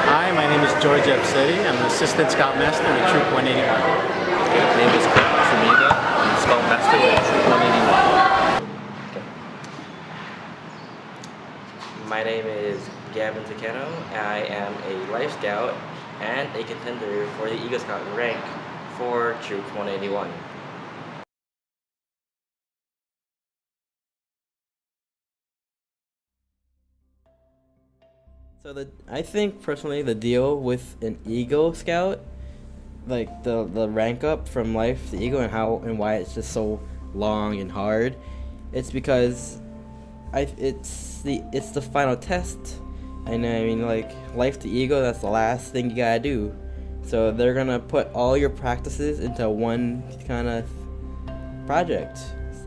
Hi, my name is George Epsetti. I'm an assistant scoutmaster with Troop 181. My name is Kurt Sumiga. I'm scoutmaster with Troop 181. My name is Gavin Takeno. I am a Life Scout and a contender for the Eagle Scout rank for Troop 181. So I think personally the deal with an Eagle Scout, like the rank up from Life to Eagle and why it's just so long and hard, it's because it's the final test. And I mean, like, Life to Eagle, that's the last thing you gotta do. So they're gonna put all your practices into one kind of project,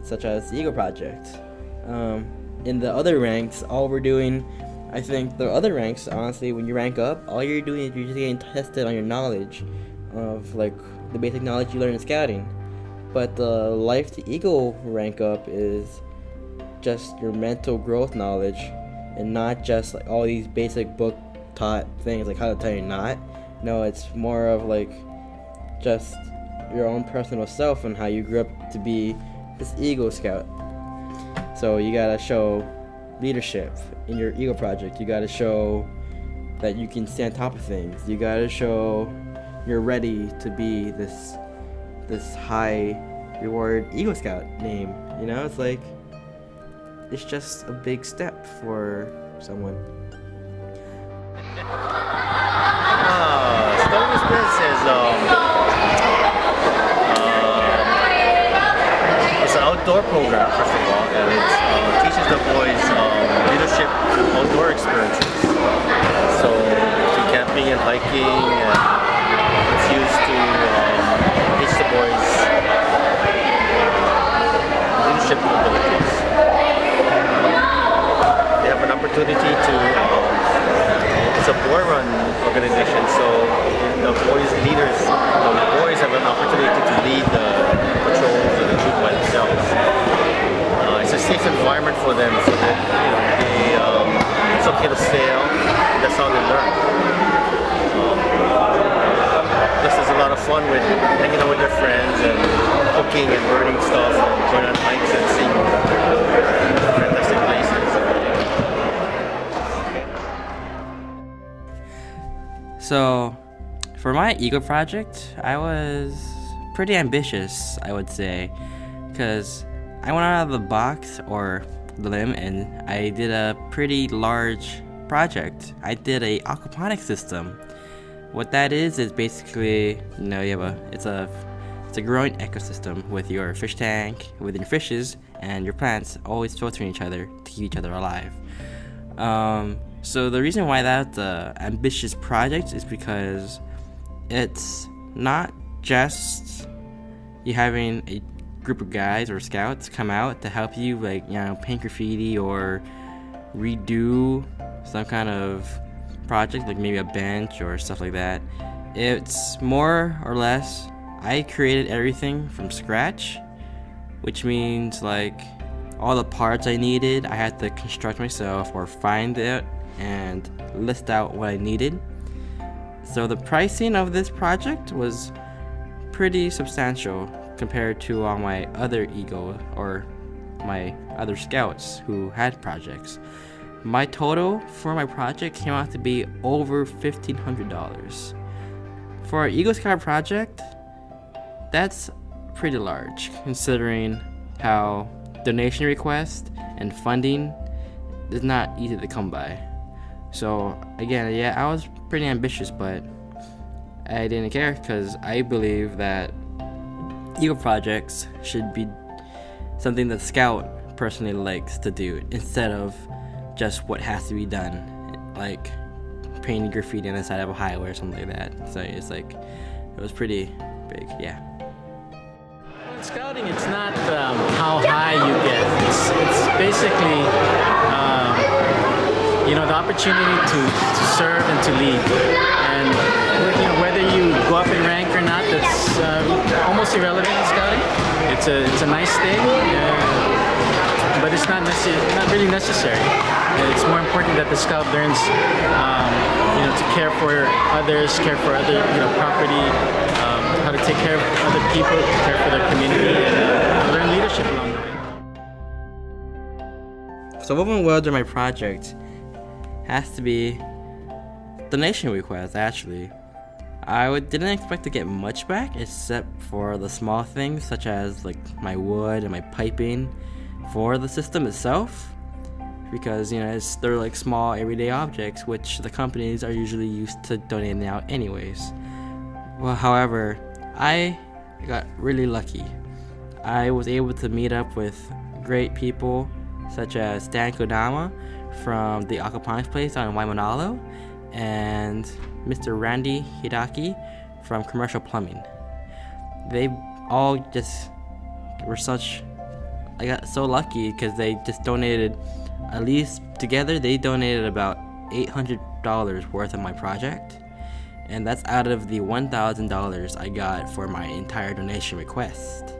such as the Eagle Project. In the other ranks, all we're doing, I think the other ranks, honestly, when you rank up, all you're doing is you're just getting tested on your knowledge of, like, the basic knowledge you learn in scouting. But the Life to Eagle rank up is just your mental growth knowledge, and not just like all these basic book taught things like how to tie a knot. No, it's more of like just your own personal self and how you grew up to be this Eagle Scout. So you gotta show leadership in your Eagle Project. You gotta show that you can stay on top of things. You gotta show you're ready to be this high reward Eagle Scout name. You know, it's like, it's just a big step for someone. Scouting experience it's an outdoor program, first of all, and it teaches the boys leadership through outdoor experiences. So through camping and hiking, and it's used to teach the boys leadership abilities. They have an opportunity to, it's a boy-run organization, so the boys' leaders, the boys have an opportunity to lead the patrols and the troop by themselves. It's a safe environment for them, so that it's okay to fail. That's how they learn. Plus, there's a lot of fun with hanging out with their friends and cooking and burning stuff and going on hikes and seeing fantastic places. So, for my Eagle project, I was pretty ambitious, I would say, because I went out of the box or the limb and I did a pretty large project. I did a aquaponics system. What that is basically, you know, it's a growing ecosystem with your fish tank, with your fishes and your plants always filtering each other to keep each other alive. So the reason why that's an ambitious project is because it's not just you having a group of guys or scouts come out to help you, like, you know, paint graffiti or redo some kind of project, like maybe a bench or stuff like that. It's more or less I created everything from scratch, which means like all the parts I needed I had to construct myself or find it and list out what I needed. So the pricing of this project was pretty substantial compared to all my other Eagle or my other scouts who had projects. My total for my project came out to be over $1,500. For an Eagle Scout project, that's pretty large considering how donation requests and funding is not easy to come by. So again, yeah, I was pretty ambitious, but I didn't care because I believe that Eagle projects should be something that Scout personally likes to do instead of just what has to be done, like painting graffiti on the side of a highway or something like that. So it's like, it was pretty big, yeah. In scouting, it's not how high you get. It's basically the opportunity to serve and to lead. And whether you go up in rank or not, that's almost irrelevant in scouting. It's a nice thing. but it's not really necessary. It's more important that the scout learns, to care for others, care for other, property, how to take care of other people, care for their community, and learn leadership along the way. So what went well during my project has to be donation requests, actually. I didn't expect to get much back except for the small things such as like my wood and my piping for the system itself, because they're like small everyday objects which the companies are usually used to donating out anyways. Well, however, I got really lucky. I was able to meet up with great people such as Dan Kodama from the Aquaponics place on Waimanalo and Mr. Randy Hidaki from Commercial Plumbing. They all just were I got so lucky because they just donated, at least together, they donated about $800 worth of my project. And that's out of the $1,000 I got for my entire donation request,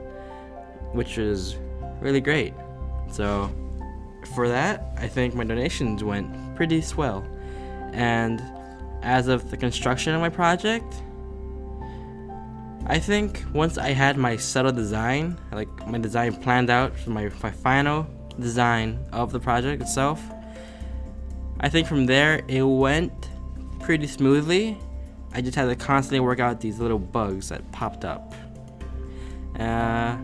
which was really great. So for that, I think my donations went pretty swell. And as of the construction of my project, I think once I had my settled design, like my design planned out for my final design of the project itself, I think from there it went pretty smoothly. I just had to constantly work out these little bugs that popped up. Yeah.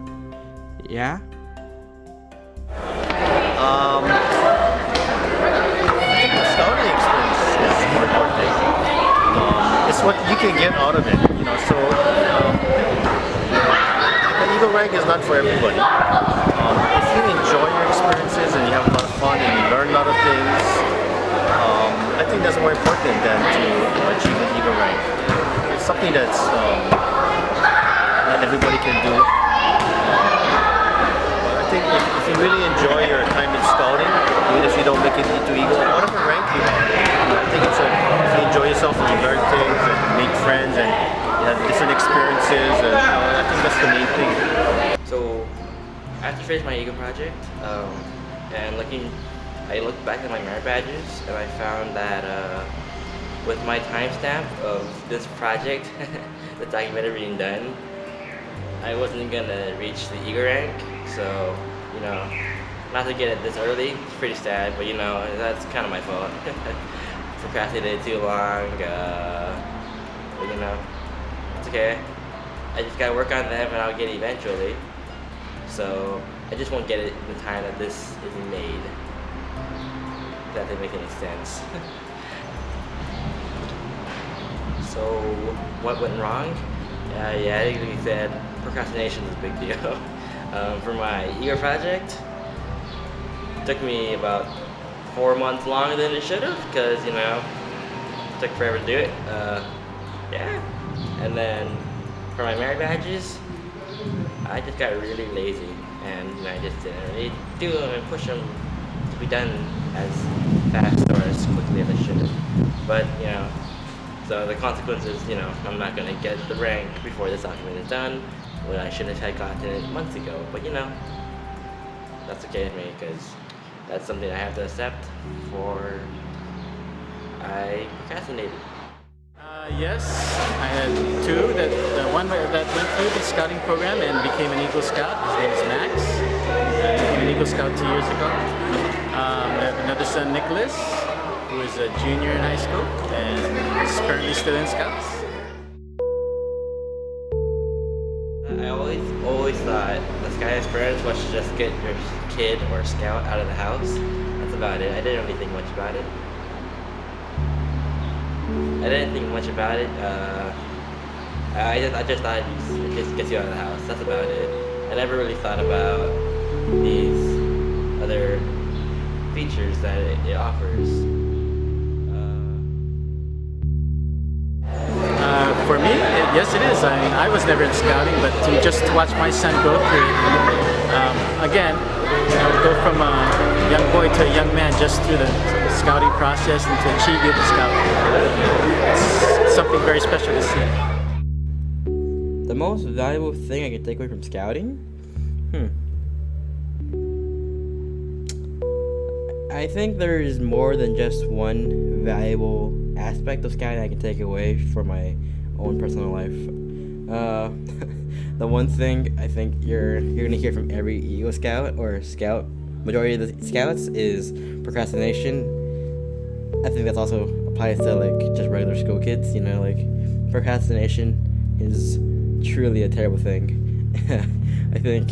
The scouting experience is more important. It's what you can get out of it, So the Eagle rank is not for everybody. If you enjoy your experiences and you have a lot of fun and you learn a lot of things, I think that's more important than to achieve an Eagle rank. It's something that everybody can do. I think if you really enjoy your time in scouting, even if you don't make it into Eagle, whatever rank you have, I think if you enjoy yourself and you learn things and make friends and you have different experiences, and I think that's the main thing. So after finishing my Eagle project, and I looked back at my merit badges and I found that with my timestamp of this project, the documentary being done, I wasn't gonna reach the Eagle rank. So, not to get it this early, it's pretty sad, but that's kind of my fault. Procrastinated too long, but it's okay. I just gotta work on them and I'll get it eventually. So, I just won't get it in the time that this is made. If that didn't make any sense. So, what went wrong? Yeah, like you said, procrastination is a big deal. For my Eagle project, it took me about 4 months longer than it should have because, it took forever to do it. And then for my merit badges, I just got really lazy and I just didn't really do them and push them to be done as fast or as quickly as I should have. But, so the consequences, I'm not going to get the rank before this document is done, when I should have had gotten it months ago. But that's okay with me because that's something I have to accept for I procrastinated. Yes, I had two. The one that went through the scouting program and became an Eagle Scout. His name is Max. He became an Eagle Scout 2 years ago. I have another son, Nicholas, who is a junior in high school and is currently still in Scouts. I always thought the Sky experience was to just get your kid or scout out of the house. That's about it. I didn't really think much about it. I just thought it just gets you out of the house. That's about it. I never really thought about these other features that it offers. For me, yes, it is. I was never in scouting, but to watch my son go through it, again, go from a young boy to a young man just through the scouting process and to achieve the scout. It's something very special to see. The most valuable thing I can take away from scouting? I think there is more than just one valuable aspect of scouting I can take away for my own personal life. The one thing I think you're gonna hear from every Eagle Scout or Scout, majority of the Scouts, is procrastination. I think that's also applies to like just regular school kids. You know, like procrastination is truly a terrible thing. I think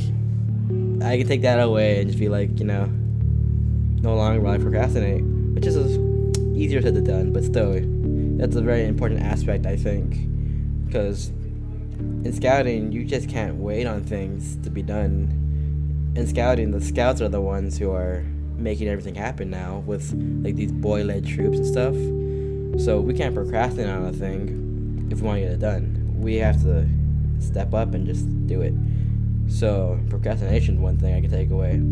I can take that away and just be like, you know, no longer will I procrastinate, which is easier said than done, but still, that's a very important aspect, I think, because in scouting, you just can't wait on things to be done. In scouting, the scouts are the ones who are making everything happen now with like these boy-led troops and stuff. So we can't procrastinate on a thing if we want to get it done. We have to step up and just do it. So procrastination is one thing I can take away.